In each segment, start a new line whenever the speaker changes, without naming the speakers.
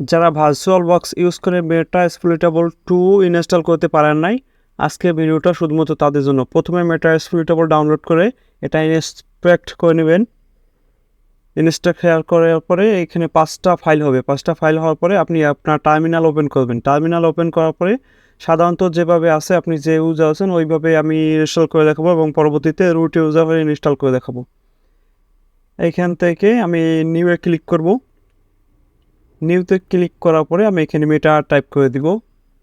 যারা virtual box use করে মেটাস্প্লয়েটেবল 2 install করতে পারেন নাই, আজকে ভিডিওটা শুধুমাত্র তাদের জন্য। প্রথমে মেটাস্প্লয়েটেবল ডাউনলোড করে এটা ইনস্পেক্ট করে নেবেন। ইনস্ট্রাক্ট করার পরে এখানে 5টা ফাইল হবে। 5টা ফাইল হওয়ার পরে আপনি আপনার টার্মিনাল ওপেন করবেন। টার্মিনাল ওপেন করার পরে সাধারণত যেভাবে আছে আপনি যে ইউজার আছেন ওইভাবে আমি ইনস্টল করে দেখাবো এবং পরবর্তীতে রুট ইউজার হয়ে ইনস্টল করে দেখাবো। এইখান থেকে আমি নিউয়ে ক্লিক করব। নিউতে ক্লিক করার পরে আমি এখানে মেটা টাইপ করে দিব।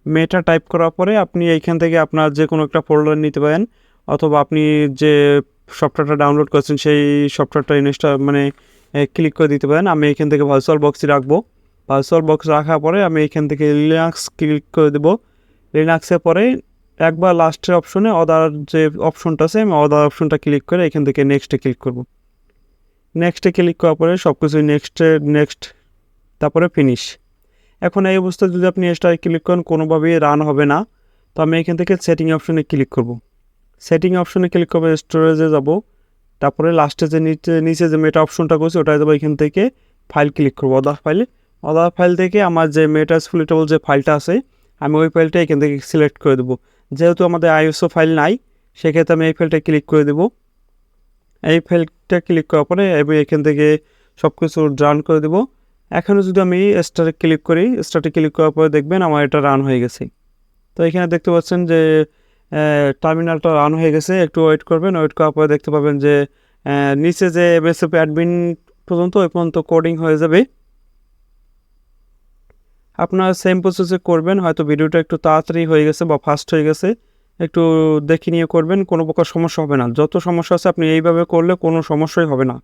মেটা টাইপ করার পরে আপনি এইখান থেকে আপনার যে কোনো একটা ফোল্ডার নিতে পারেন, অথবা আপনি যে সফটওয়্যারটা ডাউনলোড করেছেন সেই সফটওয়্যারটা ইনস্টল ক্লিক করে দিতে পারেন। আমি এখান থেকে ভার্চুয়াল বক্সই রাখবো। ভার্চুয়াল বক্স রাখার পরে আমি এখান থেকে লিনাক্স ক্লিক করে দেবো। লিনাক্সের পরে একবার লাস্টের অপশনে অদার যে অপশনটা আছে আমি অদার অপশনটা ক্লিক করে এখান থেকে নেক্সটে ক্লিক করব। নেক্সটে ক্লিক করার পরে সব কিছু নেক্সট তারপরে ফিনিশ। এখন এই অবস্থায় যদি আপনি স্টারে ক্লিক করেন কোনোভাবেই রান হবে না। তো আমি এখান থেকে সেটিং অপশনে ক্লিক করব। সেটিং অপশনে ক্লিক করবো, স্টোরেজে যাব, তারপরে লাস্টে যে নিচে যে মেটা অপশনটা করছি ওটাই দেবো। এখান থেকে ফাইল ক্লিক করবো, অদার ফাইল থেকে আমার যে মেটাস্প্লয়েটেবল যে ফাইলটা আছে আমি ওই ফাইলটা এখান থেকে সিলেক্ট করে দেবো। যেহেতু আমাদের আইএসও ফাইল নাই সেক্ষেত্রে আমি এই ফাইলটা ক্লিক করে দেবো। এই ফাইলটা ক্লিক করার পরে আমি এখান থেকে সব কিছু রান করে দেবো। এখনও যদি আমি স্টার্টে ক্লিক করি, স্টার্টে ক্লিক করার পরে দেখবেন আমার এটা রান হয়ে গেছে। তো এখানে দেখতে পাচ্ছেন যে টার্মিনালটা রান হয়ে গেছে। একটু ওয়েট করবেন, ওয়েট করার পরে দেখতে পাবেন যে নিচে যে এমএসএফ অ্যাডমিন পর্যন্ত ওই পর্যন্ত কোডিং হয়ে যাবে। আপনারা সেম প্রসেসে করবেন, হয়তো ভিডিওটা একটু তাড়াতাড়ি হয়ে গেছে বা ফাস্ট হয়ে গেছে, একটু দেখে নিয়ে করবেন, কোনো প্রকার সমস্যা হবে না। যত সমস্যা আছে আপনি এইভাবে করলে কোনো সমস্যাই হবে না।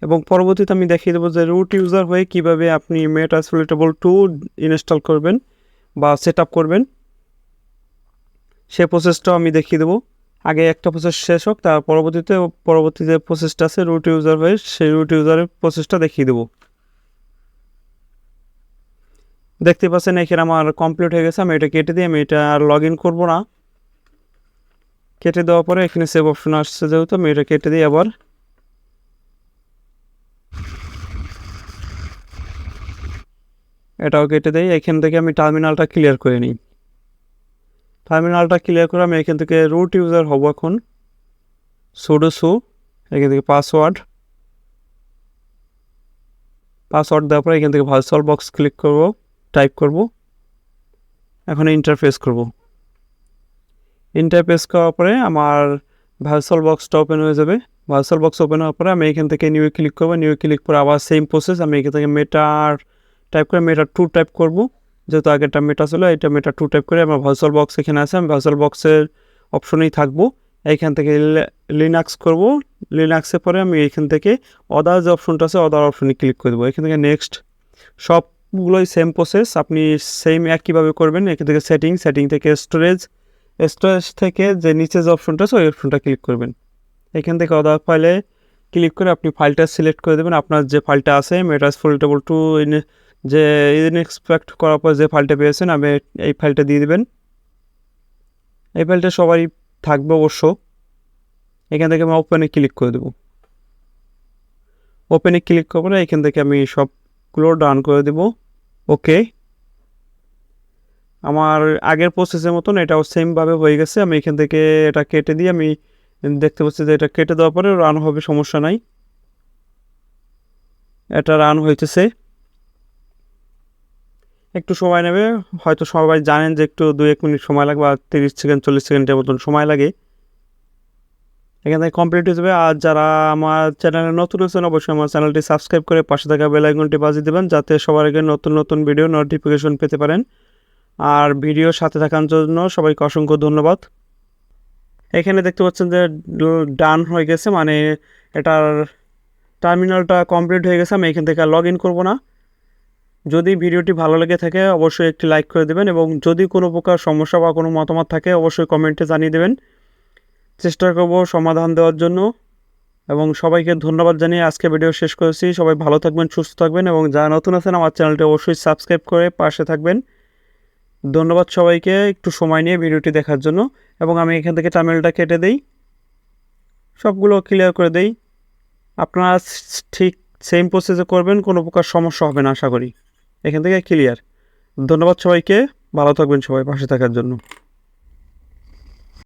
এবং পরবর্তীতে আমি দেখিয়ে দেবো যে রুট ইউজার হয়ে কীভাবে আপনি মেটাস্প্লয়েটেবল 2 ইনস্টল করবেন বা সেট আপ করবেন, সে প্রসেসটাও আমি দেখিয়ে দেবো। আগে একটা প্রসেস শেষ হোক, তার পরবর্তী যে প্রসেসটা আছে রুট ইউজার হয়ে সেই রুট ইউজারের প্রসেসটা দেখিয়ে দেবো। দেখতে পাচ্ছেন এখানে আমার কমপ্লিট হয়ে গেছে। আমি এটা কেটে দিই, আমি এটা আর লগ ইন করবো না। কেটে দেওয়ার পরে এখানে সেভ অপশন আসছে, যেহেতু আমি এটা কেটে দিই। আবার এটাও কেটে দেই। এখান থেকে আমি টার্মিনালটা ক্লিয়ার করে নিই। টার্মিনালটা ক্লিয়ার করে আমি এখান থেকে রুট ইউজার হব। এখন সুডো সু, এখান থেকে পাসওয়ার্ড দেওয়ার পরে এখান থেকে ভার্চুয়াল বক্স ক্লিক করব, টাইপ করব, এখন ইন্টারফেস করব। ইন্টারফেস করার পরে আমার ভার্চুয়াল বক্সটা ওপেন হয়ে যাবে। ভার্চুয়াল বক্স ওপেন হওয়ার পরে আমি এখান থেকে নিউ ক্লিক করবো। নিউ ক্লিক করে আবার সেম প্রসেস, আমি এখান থেকে মেটার টাইপ করে মেটা 2 টাইপ করব। যেহেতু আগেরটা মেটা ছিল, এটা মেটা 2 টাইপ করে আমার ভার্চুয়াল বক্স এখানে আছে, আমি ভার্চুয়াল বক্সের অপশনেই থাকবো। এইখান থেকে লিনাক্স করব। লিনাক্সের পরে আমি এইখান থেকে অদার যে অপশনটা আছে অদার অপশনে ক্লিক করে দেবো। এখান থেকে নেক্সট, সবগুলোই সেম প্রসেস, আপনি সেম একইভাবে করবেন। এখান থেকে সেটিং থেকে স্টোরেজ থেকে যে নিচে যে অপশনটা আছে ওই অপশনটা ক্লিক করবেন। এখান থেকে অদার ফাইলে ক্লিক করে আপনি ফাইলটা সিলেক্ট করে দেবেন। আপনার যে ফাইলটা আছে মেটাস্প্লয়েটেবল 2 যে ইনস্পেক্ট করার পর যে ফাইলটা পেয়েছেন আমি এই ফাইলটা দিয়ে দেবেন। এই ফাইলটা সবাই থাকবে অবশ্য। এখান থেকে আমি ওপেনে ক্লিক করে দেবো। ওপেনে ক্লিক করে এখান থেকে আমি সবগুলো ডান করে দেব। ওকে, আমার আগের প্রসেসের মতন এটাও সেমভাবে হয়ে গেছে। আমি এখান থেকে এটা কেটে দিয়ে আমি দেখতে পাচ্ছি যে এটা কেটে দেওয়ার পরে রান হবে, সমস্যা নাই। এটা রান হইতেছে, একটু সময় নেবে। হয়তো সবাই জানেন যে একটু 2-1 মিনিট সময় লাগবে, আর 30 সেকেন্ড 40 সেকেন্ডের মতন সময় লাগে। এখান থেকে কমপ্লিট হয়ে যাবে। আর যারা আমার চ্যানেলে নতুন আছেন অবশ্যই আমার চ্যানেলটি সাবস্ক্রাইব করে পাশে থাকা বেল আইকনটি বাজিয়ে দেবেন, যাতে সবার আগে নতুন ভিডিও নোটিফিকেশন পেতে পারেন। আর ভিডিওর সাথে থাকার জন্য সবাইকে অসংখ্য ধন্যবাদ। এখানে দেখতে পাচ্ছেন যে ডান হয়ে গেছে, মানে এটার টার্মিনালটা কমপ্লিট হয়ে গেছে। আমি এখান থেকে লগ ইন করবো না। যদি ভিডিওটি ভালো লেগে থাকে অবশ্যই একটি লাইক করে দেবেন, এবং যদি কোনো প্রকার সমস্যা বা কোনো মতামত থাকে অবশ্যই কমেন্টে জানিয়ে দেবেন। চেষ্টা করব সমাধান দেওয়ার জন্য। এবং সবাইকে ধন্যবাদ জানিয়ে আজকে ভিডিও শেষ করেছি। সবাই ভালো থাকবেন, সুস্থ থাকবেন, এবং যারা নতুন আছেন আমার চ্যানেলটি অবশ্যই সাবস্ক্রাইব করে পাশে থাকবেন। ধন্যবাদ সবাইকে একটু সময় নিয়ে ভিডিওটি দেখার জন্য। এবং আমি এখান থেকে টার্মিনালটা কেটে দেই, সবগুলো ক্লিয়ার করে দেই। আপনারা ঠিক সেম প্রসেসে করবেন, কোনো প্রকার সমস্যা হবে না আশা করি। এখান থেকে ক্লিয়ার। ধন্যবাদ সবাইকে, ভালো থাকবেন সবাই পাশে থাকার জন্য।